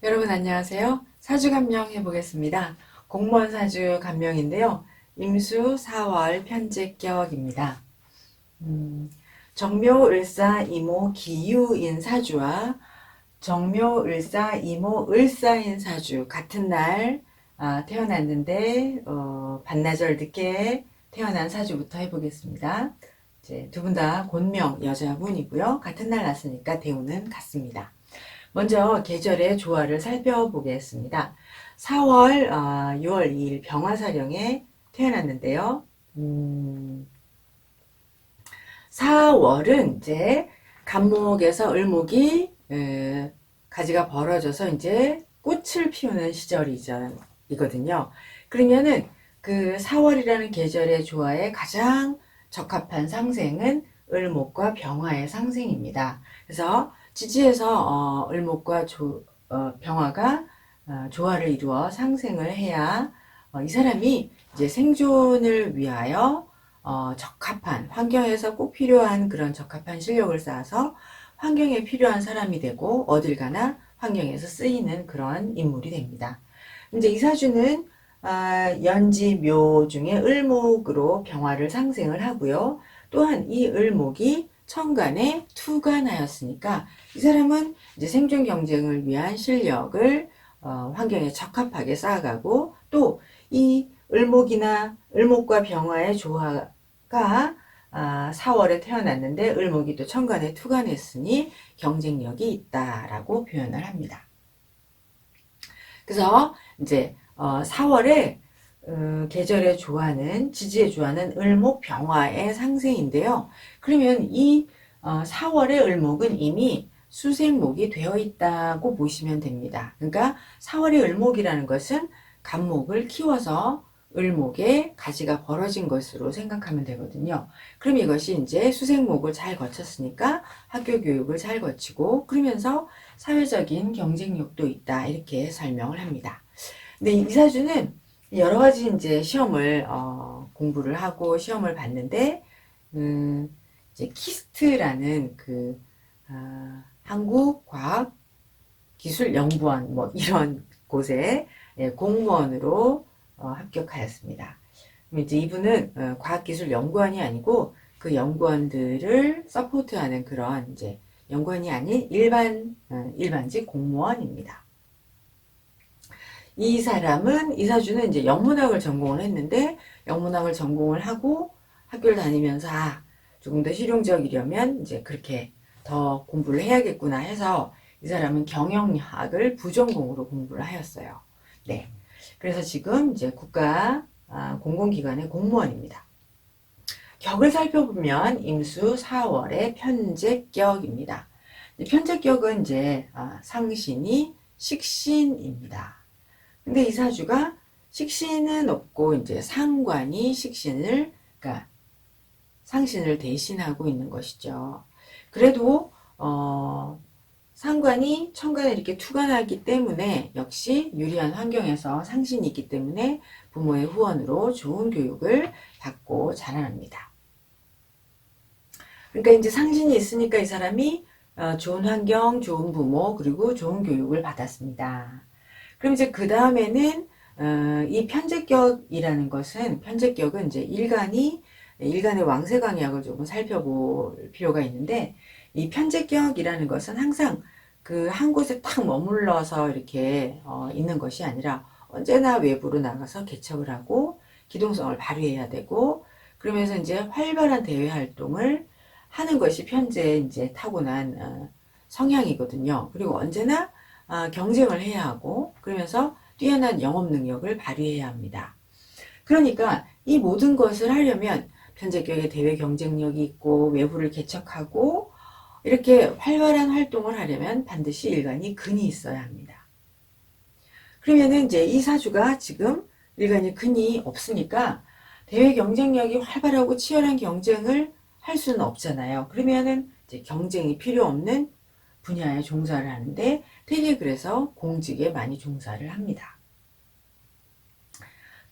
여러분 안녕하세요. 사주 감명 해보겠습니다. 공무원 사주 감명인데요. 임수 4월 편제격입니다. 정묘, 을사, 이모, 기유인 사주와 정묘, 을사, 이모, 을사인 사주 같은 날 태어났는데 반나절 늦게 태어난 사주부터 해보겠습니다. 이제 두 분 다 곤명 여자분이고요. 같은 날 났으니까 대우는 같습니다. 먼저 계절의 조화를 살펴보겠습니다. 4월 6월 2일 병화사령에 태어났는데요. 4월은 이제 간목에서 을목이 가지가 벌어져서 이제 꽃을 피우는 시절이거든요. 그러면은 그 4월이라는 계절의 조화에 가장 적합한 상생은 을목과 병화의 상생입니다. 그래서 지지에서 을목과 병화가 조화를 이루어 상생을 해야 이 사람이 이제 생존을 위하여 적합한 환경에서 꼭 필요한 그런 적합한 실력을 쌓아서 환경에 필요한 사람이 되고 어딜 가나 환경에서 쓰이는 그런 인물이 됩니다. 이제 이 사주는 연지 묘 중에 을목으로 병화를 상생을 하고요. 또한 이 을목이 천간에 투간하였으니까 이 사람은 이제 생존 경쟁을 위한 실력을 환경에 적합하게 쌓아가고 또 이 을목과 병화의 조화가 4월에 태어났는데 을목이 또 천간에 투간했으니 경쟁력이 있다라고 표현을 합니다. 그래서 이제 4월에 계절의 조화는 지지의 조화는 을목 병화의 상생인데요. 그러면 이 4월의 을목은 이미 수생목이 되어 있다고 보시면 됩니다. 그러니까 4월의 을목이라는 것은 간목을 키워서 을목에 가지가 벌어진 것으로 생각하면 되거든요. 그럼 이것이 이제 수생목을 잘 거쳤으니까 학교 교육을 잘 거치고 그러면서 사회적인 경쟁력도 있다 이렇게 설명을 합니다. 근데 이 사주는 여러 가지 이제 시험을 공부를 하고 시험을 봤는데 이제 키스트라는 그 한국과학기술연구원 뭐 이런 곳에 공무원으로 합격하였습니다. 그럼 이제 이분은 과학기술연구원이 아니고 그 연구원들을 서포트하는 그런 이제 연구원이 아닌 일반직 공무원입니다. 이 사람은 이 사주는 이제 영문학을 전공을 했는데 영문학을 전공을 하고 학교를 다니면서 조금 더 실용적이려면 이제 그렇게 더 공부를 해야겠구나 해서 이 사람은 경영학을 부전공으로 공부를 하였어요. 네. 그래서 지금 이제 국가 공공기관의 공무원입니다. 격을 살펴보면 임수 4월의 편제격입니다. 편제격은 이제 상신이 식신입니다. 근데 이 사주가 식신은 없고 이제 상관이 식신을 그러니까 상신을 대신하고 있는 것이죠. 그래도 상관이 천간에 이렇게 투간하기 때문에 역시 유리한 환경에서 상신이 있기 때문에 부모의 후원으로 좋은 교육을 받고 자라납니다. 그러니까 이제 상신이 있으니까 이 사람이 좋은 환경, 좋은 부모, 그리고 좋은 교육을 받았습니다. 그럼 이제 그 다음에는 이 편제격이라는 것은 편제격은 이제 일간의 왕세강약을 조금 살펴볼 필요가 있는데 이 편제격이라는 것은 항상 그 한 곳에 딱 머물러서 이렇게 있는 것이 아니라 언제나 외부로 나가서 개척을 하고 기동성을 발휘해야 되고 그러면서 이제 활발한 대외 활동을 하는 것이 편제의 이제 타고난 성향이거든요. 그리고 언제나 경쟁을 해야 하고 그러면서 뛰어난 영업 능력을 발휘해야 합니다. 그러니까 이 모든 것을 하려면 편제격의 대외 경쟁력이 있고 외부를 개척하고 이렇게 활발한 활동을 하려면 반드시 일간이 근이 있어야 합니다. 그러면은 이제 이 사주가 지금 일간이 근이 없으니까 대외 경쟁력이 활발하고 치열한 경쟁을 할 수는 없잖아요. 그러면은 이제 경쟁이 필요 없는 분야에 종사를 하는데 되게 그래서 공직에 많이 종사를 합니다.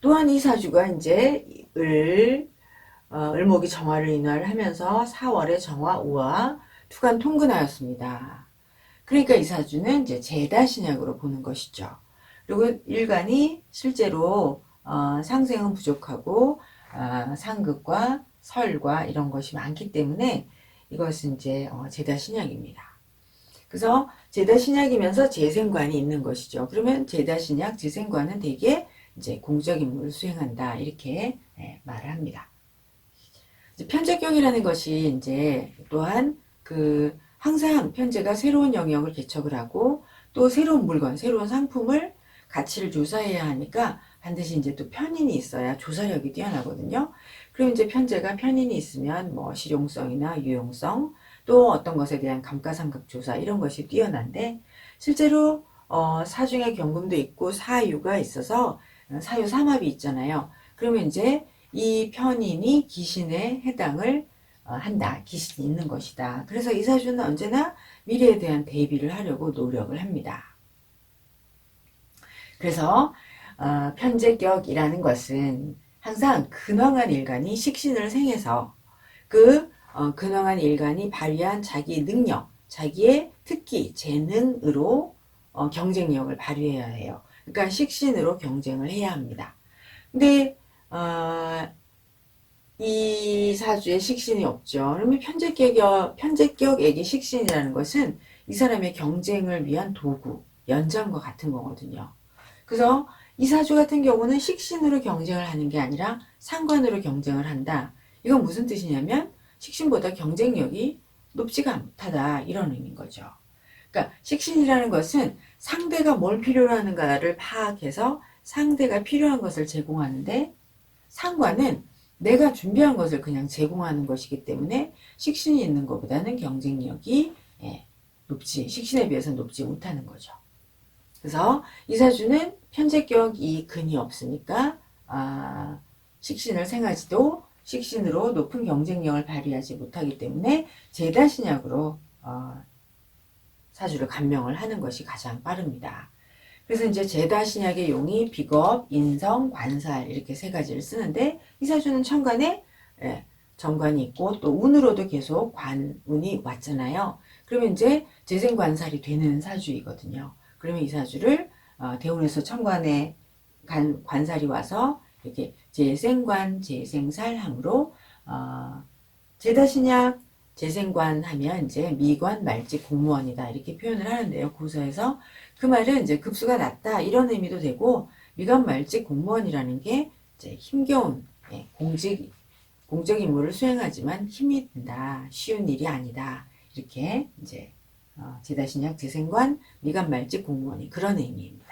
또한 이 사주가 이제 을목이 정화를 인화를 하면서 4월에 정화 우화 투간 통근하였습니다. 그러니까 이 사주는 이제 제다신약으로 보는 것이죠. 그리고 일간이 실제로 상생은 부족하고 상극과 설과 이런 것이 많기 때문에 이것은 이제 제다신약입니다. 그래서 제다신약이면서 재생관이 있는 것이죠. 그러면 제다신약, 재생관은 대개 이제 공적 임무를 수행한다 이렇게 말을 합니다. 편제격이라는 것이 이제 또한 항상 편제가 새로운 영역을 개척을 하고 또 새로운 물건, 새로운 상품을 가치를 조사해야 하니까 반드시 이제 또 편인이 있어야 조사력이 뛰어나거든요. 그럼 이제 편제가 편인이 있으면 뭐 실용성이나 유용성 또 어떤 것에 대한 감가상각 조사 이런 것이 뛰어난데 실제로 사중에 경금도 있고 사유가 있어서 사유 삼합이 있잖아요. 그러면 이제 이 편인이 기신에 해당을 한다. 기신이 있는 것이다. 그래서 이 사주는 언제나 미래에 대한 대비를 하려고 노력을 합니다. 그래서 편제격이라는 것은 항상 근황한 일간이 식신을 생해서 근황한 일간이 발휘한 자기 능력, 자기의 특기, 재능으로 경쟁력을 발휘해야 해요. 그러니까 식신으로 경쟁을 해야 합니다. 근데 이 사주에 식신이 없죠. 그러면 편제격에게 식신이라는 것은 이 사람의 경쟁을 위한 도구, 연장과 같은 거거든요. 그래서 이 사주 같은 경우는 식신으로 경쟁을 하는 게 아니라 상관으로 경쟁을 한다. 이건 무슨 뜻이냐면 식신보다 경쟁력이 높지가 못하다 이런 의미인 거죠. 그러니까 식신이라는 것은 상대가 뭘 필요로 하는가를 파악해서 상대가 필요한 것을 제공하는데 상관은 내가 준비한 것을 그냥 제공하는 것이기 때문에 식신이 있는 것보다는 경쟁력이 식신에 비해서 높지 못하는 거죠. 그래서 이 사주는 편제격 이 근이 없으니까 식신을 생하지도 식신으로 높은 경쟁력을 발휘하지 못하기 때문에 제다신약으로 사주를 감명을 하는 것이 가장 빠릅니다. 그래서 이제 제다신약의 용이 비겁, 인성, 관살 이렇게 세 가지를 쓰는데 이 사주는 천간에 정관이 있고 또 운으로도 계속 관운이 왔잖아요. 그러면 이제 재생관살이 되는 사주이거든요. 그러면 이 사주를 대운에서 천간에 관살이 와서 이렇게 재생관, 재생살함으로 제다신약, 재생관 하면 이제 미관, 말직, 공무원이다 이렇게 표현을 하는데요. 고서에서 그 말은 이제 급수가 낮다 이런 의미도 되고 미관, 말직, 공무원이라는 게 이제 힘겨운 공적 임무를 수행하지만 힘이 든다, 쉬운 일이 아니다 이렇게 이제 제다신약, 재생관, 미관, 말직, 공무원이 그런 의미입니다.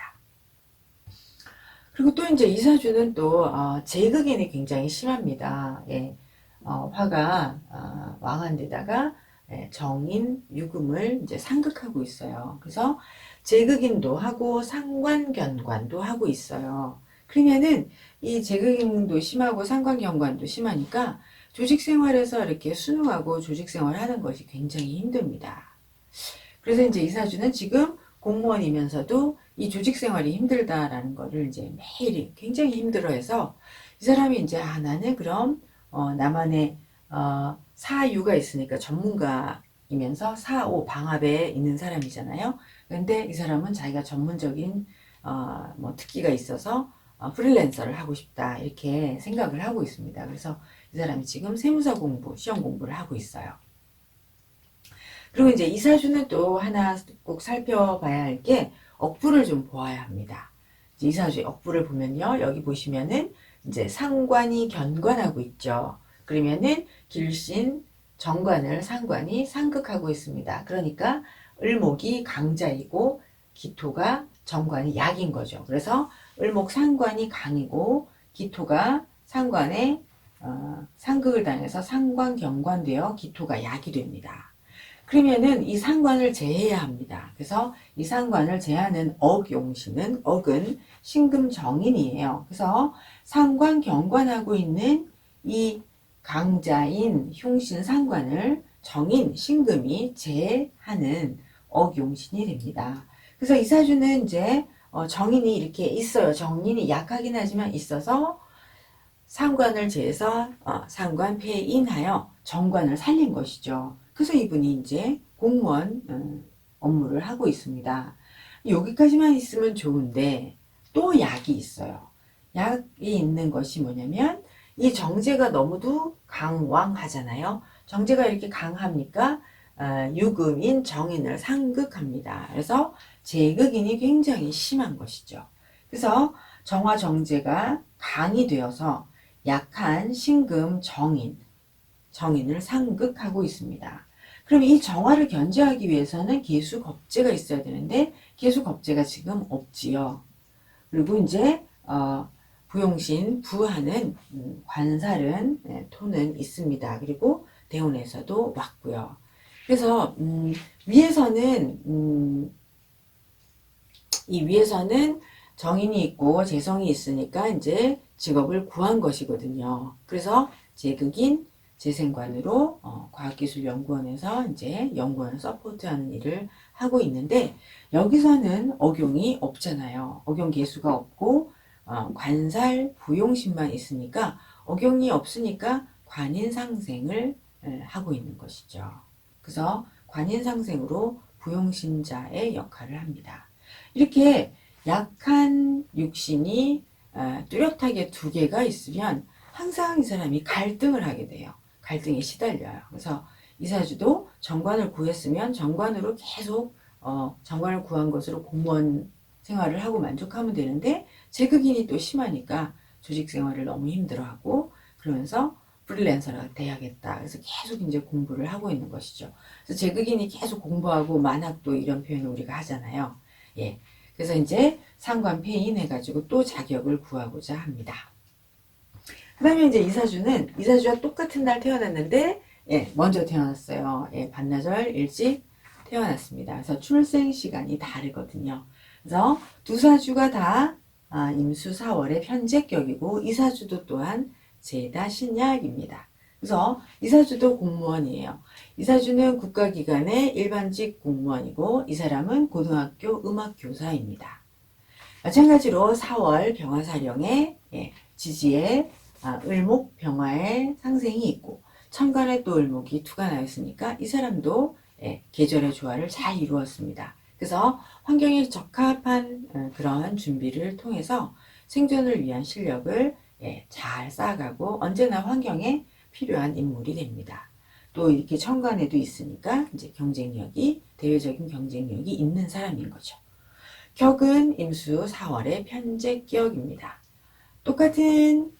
그리고 또 이제 이 사주는 또 제극인이 굉장히 심합니다. 화가 왕한 데다가 정인, 유금을 이제 상극하고 있어요. 그래서 제극인도 하고 상관견관도 하고 있어요. 그러면은 이 제극인도 심하고 상관견관도 심하니까 조직생활에서 이렇게 순응하고 조직생활하는 것이 굉장히 힘듭니다. 그래서 이제 이 사주는 지금 공무원이면서도 이 조직생활이 힘들다라는 거를 이제 매일 굉장히 힘들어해서 이 사람이 이제 나는 그럼 나만의 사유가 있으니까 전문가이면서 사오 방합에 있는 사람이잖아요. 근데 이 사람은 자기가 전문적인 뭐 특기가 있어서 프리랜서를 하고 싶다 이렇게 생각을 하고 있습니다. 그래서 이 사람이 지금 세무사 공부, 시험 공부를 하고 있어요. 그리고 이제 이 사주는 또 하나 꼭 살펴봐야 할 게 억부를 좀 보아야 합니다. 이 사주의 억부를 보면요. 여기 보시면은 이제 상관이 견관하고 있죠. 그러면은 길신, 정관을 상관이 상극하고 있습니다. 그러니까 을목이 강자이고 기토가 정관이 약인 거죠. 그래서 을목 상관이 강이고 기토가 상관에 상극을 당해서 상관 경관되어 기토가 약이 됩니다. 그러면은 이 상관을 제해야 합니다. 그래서 이 상관을 제하는 억용신은 억은 신금정인이에요. 그래서 상관 경관하고 있는 이 강자인 흉신 상관을 정인 신금이 제하는 억용신이 됩니다. 그래서 이 사주는 이제 정인이 이렇게 있어요. 정인이 약하긴 하지만 있어서 상관을 제해서 상관 폐인하여 정관을 살린 것이죠. 그래서 이분이 이제 공무원 업무를 하고 있습니다. 여기까지만 있으면 좋은데 또 약이 있어요. 약이 있는 것이 뭐냐면 이 정제가 너무도 강왕하잖아요. 정제가 이렇게 강합니까? 유금인 정인을 상극합니다. 그래서 제극인이 굉장히 심한 것이죠. 그래서 정화 정제가 강이 되어서 약한 신금 정인을 상극하고 있습니다. 그럼 이 정화를 견제하기 위해서는 계수겁제가 있어야 되는데 계수겁제가 지금 없지요. 그리고 이제 부용신 부하는 관살은 토는 있습니다. 그리고 대운에서도 왔고요. 그래서 이 위에서는 정인이 있고 재성이 있으니까 이제 직업을 구한 것이거든요. 그래서 제극인 재생관으로 과학기술연구원에서 이제 연구원을 서포트하는 일을 하고 있는데 여기서는 억용이 없잖아요. 억용 계수가 없고 관살 부용신만 있으니까 억용이 없으니까 관인상생을 하고 있는 것이죠. 그래서 관인상생으로 부용신자의 역할을 합니다. 이렇게 약한 육신이 뚜렷하게 두 개가 있으면 항상 이 사람이 갈등을 하게 돼요. 갈등에 시달려요. 그래서 이사주도 정관을 구했으면 정관으로 계속 정관을 구한 것으로 공무원 생활을 하고 만족하면 되는데 제극인이 또 심하니까 조직 생활을 너무 힘들어하고 그러면서 프리랜서가 돼야겠다. 그래서 계속 이제 공부를 하고 있는 것이죠. 그래서 제극인이 계속 공부하고 만학도 이런 표현을 우리가 하잖아요. 예. 그래서 이제 상관폐인 해가지고 또 자격을 구하고자 합니다. 그 다음에 이제 이사주와 똑같은 날 태어났는데, 예, 먼저 태어났어요. 예, 반나절 일찍 태어났습니다. 그래서 출생 시간이 다르거든요. 그래서 두 사주가 다 임수 4월의 편제격이고, 이사주도 또한 제다 신약입니다. 그래서 이사주도 공무원이에요. 이사주는 국가기관의 일반직 공무원이고 이 사람은 고등학교 음악교사입니다. 마찬가지로 4월 병화사령에 지지에 을목 병화의 상생이 있고 천간에 또 을목이 투가 나 있으니까 이 사람도 계절의 조화를 잘 이루었습니다. 그래서 환경에 적합한 그런 준비를 통해서 생존을 위한 실력을 잘 쌓아가고 언제나 환경에 필요한 인물이 됩니다. 또 이렇게 천간에도 있으니까 이제 경쟁력이 대외적인 경쟁력이 있는 사람인 거죠. 격은 임수 4월의 편제격입니다. 똑같은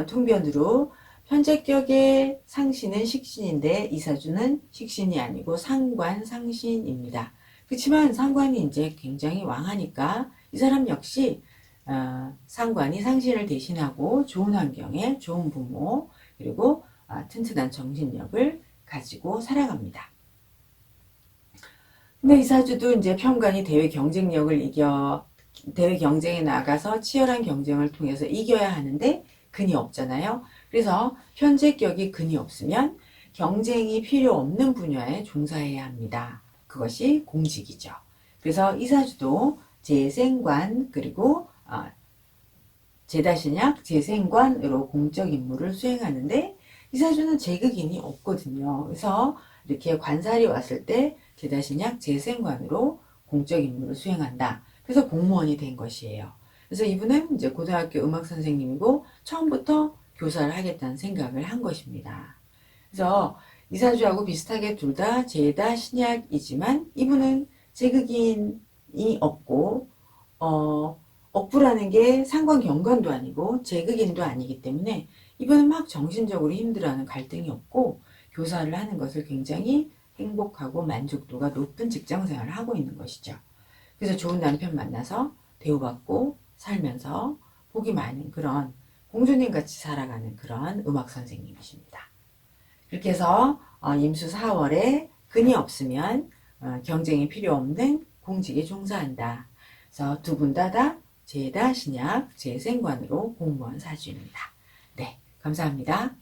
통변으로 편제격의 상신은 식신인데 이사주는 식신이 아니고 상관 상신입니다. 그렇지만 상관이 이제 굉장히 왕하니까 이 사람 역시 상관이 상신을 대신하고 좋은 환경에 좋은 부모 그리고 튼튼한 정신력을 가지고 살아갑니다. 근데 이사주도 이제 편관이 대외 경쟁에 나가서 치열한 경쟁을 통해서 이겨야 하는데 근이 없잖아요. 그래서 현재격이 근이 없으면 경쟁이 필요 없는 분야에 종사해야 합니다. 그것이 공직이죠. 그래서 이사주도 재생관 그리고 제다신약 재생관으로 공적 임무를 수행하는데 이사주는 제극인이 없거든요. 그래서 이렇게 관살이 왔을 때 제다신약 재생관으로 공적 임무를 수행한다. 그래서 공무원이 된 것이에요. 그래서 이분은 이제 고등학교 음악 선생님이고 처음부터 교사를 하겠다는 생각을 한 것입니다. 그래서 이사주하고 비슷하게 둘 다 제다 신약이지만 이분은 제극인이 없고 억부라는 게 상관 경관도 아니고 제극인도 아니기 때문에 이분은 막 정신적으로 힘들어하는 갈등이 없고 교사를 하는 것을 굉장히 행복하고 만족도가 높은 직장생활을 하고 있는 것이죠. 그래서 좋은 남편 만나서 대우받고 살면서 복이 많은 그런 공주님 같이 살아가는 그런 음악 선생님이십니다. 그렇게 해서 임수 4월에 근이 없으면 경쟁이 필요 없는 공직에 종사한다. 그래서 두 분 다 제다 신약 재생관으로 공무원 사주입니다. 네, 감사합니다.